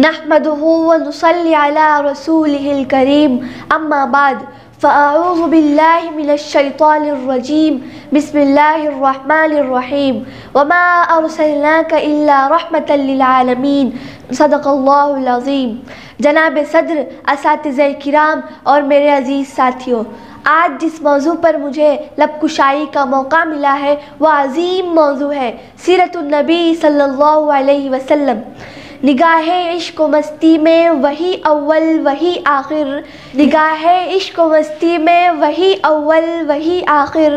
نحمده ونصلي على رسوله الكريم اما بعد فاعوذ بالله من الشيطان الرجيم بسم الله الرحمن الرحيم وما ارسلناك الا رحمة للعالمين صدق اللہ العظیم۔ جناب صدر، اساتذہ کرام اور میرے عزیز ساتھیوں، آج جس موضوع پر مجھے لب کشائی کا موقع ملا ہے وہ عظیم موضوع ہے سیرت النبی صلی اللہ علیہ وسلم۔ نگاہ عشق و مستی میں وہی اول وہی آخر، نگاہ عشق و مستی میں وہی اول وہی آخر،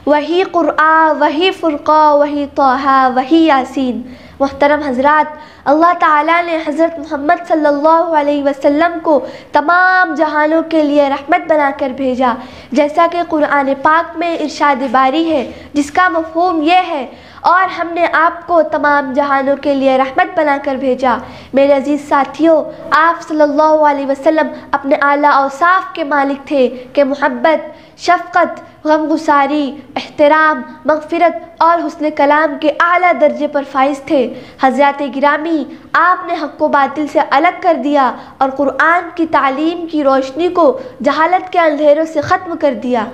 وہی قرآن وہی فرقہ وہی طٰہٰ وہی یاسین۔ محترم حضرات، اللہ تعالیٰ نے حضرت محمد صلی اللہ علیہ وسلم کو تمام جہانوں کے لیے رحمت بنا کر بھیجا، جیسا کہ قرآن پاک میں ارشاد باری ہے، جس کا مفہوم یہ ہے، اور ہم نے آپ کو تمام جہانوں کے لیے رحمت بنا کر بھیجا۔ میرے عزیز ساتھیوں، آپ صلی اللہ علیہ وسلم اپنے اعلیٰ اوصاف کے مالک تھے کہ محبت، شفقت، غمگساری، احترام، مغفرت اور حسن کلام کے اعلیٰ درجے پر فائز تھے۔ حضرات گرامی، آپ نے حق و باطل سے الگ کر دیا اور قرآن کی تعلیم کی روشنی کو جہالت کے اندھیروں سے ختم کر دیا۔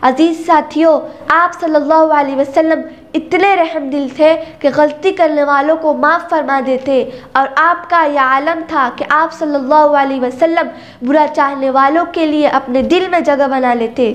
عزیز ساتھیوں، آپ صلی اللہ علیہ وسلم اتنے رحم دل تھے کہ غلطی کرنے والوں کو معاف فرما دیتے، اور آپ کا یہ عالم تھا کہ آپ صلی اللہ علیہ وسلم برا چاہنے والوں کے لیے اپنے دل میں جگہ بنا لیتے۔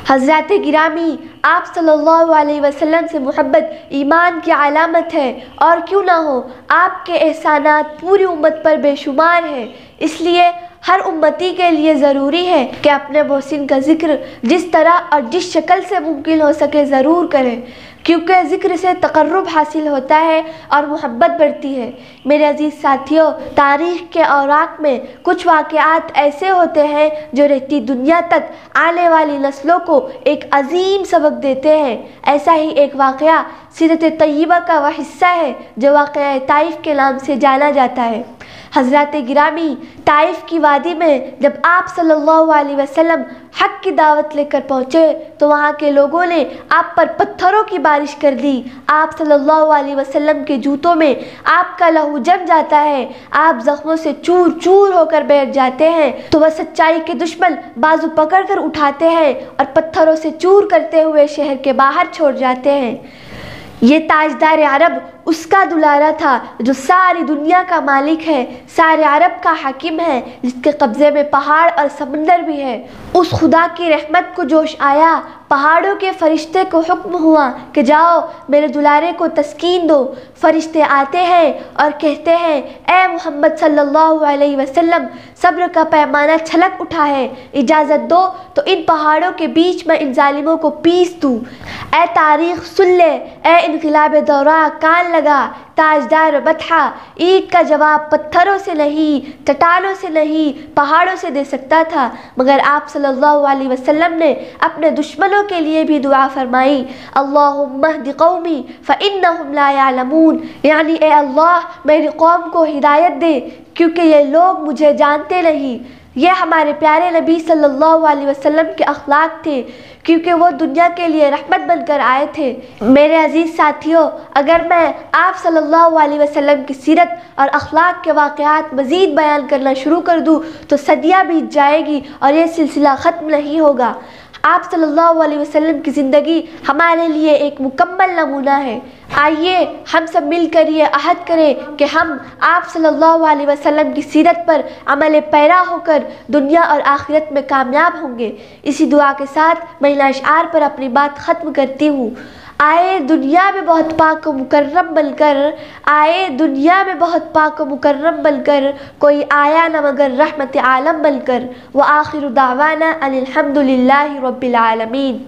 حضرات گرامی، آپ صلی اللہ علیہ وسلم سے محبت ایمان کی علامت ہے، اور کیوں نہ ہو، آپ کے احسانات پوری امت پر بے شمار ہیں۔ اس لیے ہر امتی کے لیے ضروری ہے کہ اپنے محسن کا ذکر جس طرح اور جس شکل سے ممکن ہو سکے ضرور کریں، کیونکہ ذکر سے تقرب حاصل ہوتا ہے اور محبت بڑھتی ہے۔ میرے عزیز ساتھیوں، تاریخ کے اوراق میں کچھ واقعات ایسے ہوتے ہیں جو رہتی دنیا تک آنے والی نسلوں کو ایک عظیم سبق دیتے ہیں۔ ایسا ہی ایک واقعہ سیرت طیبہ کا وہ حصہ ہے جو واقعہ طائف کے نام سے جانا جاتا ہے۔ حضرات گرامی، طائف کی وادی میں جب آپ صلی اللہ علیہ وسلم حق کی دعوت لے کر پہنچے تو وہاں کے لوگوں نے آپ پر پتھروں کی بارش کر دی۔ آپ صلی اللہ علیہ وسلم کے جوتوں میں آپ کا لہو جم جاتا ہے، آپ زخموں سے چور چور ہو کر بیٹھ جاتے ہیں، تو وہ سچائی کے دشمن بازو پکڑ کر اٹھاتے ہیں اور پتھروں سے چور کرتے ہوئے شہر کے باہر چھوڑ جاتے ہیں۔ یہ تاجدار عرب اس کا دلارا تھا جو ساری دنیا کا مالک ہے، سارے عرب کا حاکم ہے، جس کے قبضے میں پہاڑ اور سمندر بھی ہے۔ اس خدا کی رحمت کو جوش آیا، پہاڑوں کے فرشتے کو حکم ہوا کہ جاؤ میرے دلارے کو تسکین دو۔ فرشتے آتے ہیں اور کہتے ہیں، اے محمد صلی اللہ علیہ وسلم، صبر کا پیمانہ چھلک اٹھا ہے، اجازت دو تو ان پہاڑوں کے بیچ میں ان ظالموں کو پیس دوں۔ اے تاریخ سن لے، اے انقلاب دورہ کان لگا، تاجدار بطحہ اینٹ کا جواب پتھروں سے نہیں، چٹانوں سے نہیں، پہاڑوں سے دے سکتا تھا، مگر آپ صلی اللہ علیہ وسلم نے اپنے دشمنوں کے لیے بھی دعا فرمائی، اللہم اہد قومی فانہم لا یعلمون، یعنی اے اللہ میری قوم کو ہدایت دے کیونکہ یہ لوگ مجھے جانتے نہیں۔ یہ ہمارے پیارے نبی صلی اللہ علیہ وسلم کے اخلاق تھے، کیونکہ وہ دنیا کے لیے رحمت بن کر آئے تھے۔ میرے عزیز ساتھیوں، اگر میں آپ صلی اللہ علیہ وسلم کی سیرت اور اخلاق کے واقعات مزید بیان کرنا شروع کر دوں تو صدیاں بیت جائے گی اور یہ سلسلہ ختم نہیں ہوگا۔ آپ صلی اللہ علیہ وسلم کی زندگی ہمارے لیے ایک مکمل نمونہ ہے۔ آئیے ہم سب مل کر یہ عہد کریں کہ ہم آپ صلی اللہ علیہ وسلم کی سیرت پر عمل پیرا ہو کر دنیا اور آخرت میں کامیاب ہوں گے۔ اسی دعا کے ساتھ میں ان اشعار پر اپنی بات ختم کرتی ہوں۔ آئے دنیا میں بہت پاک و مکرم بن کر، آئے دنیا میں بہت پاک و مکرم بن کر، کوئی آیا نہ مگر رحمت عالم بن کر۔ وآخر دعوانا ان الحمد للہ رب العالمین۔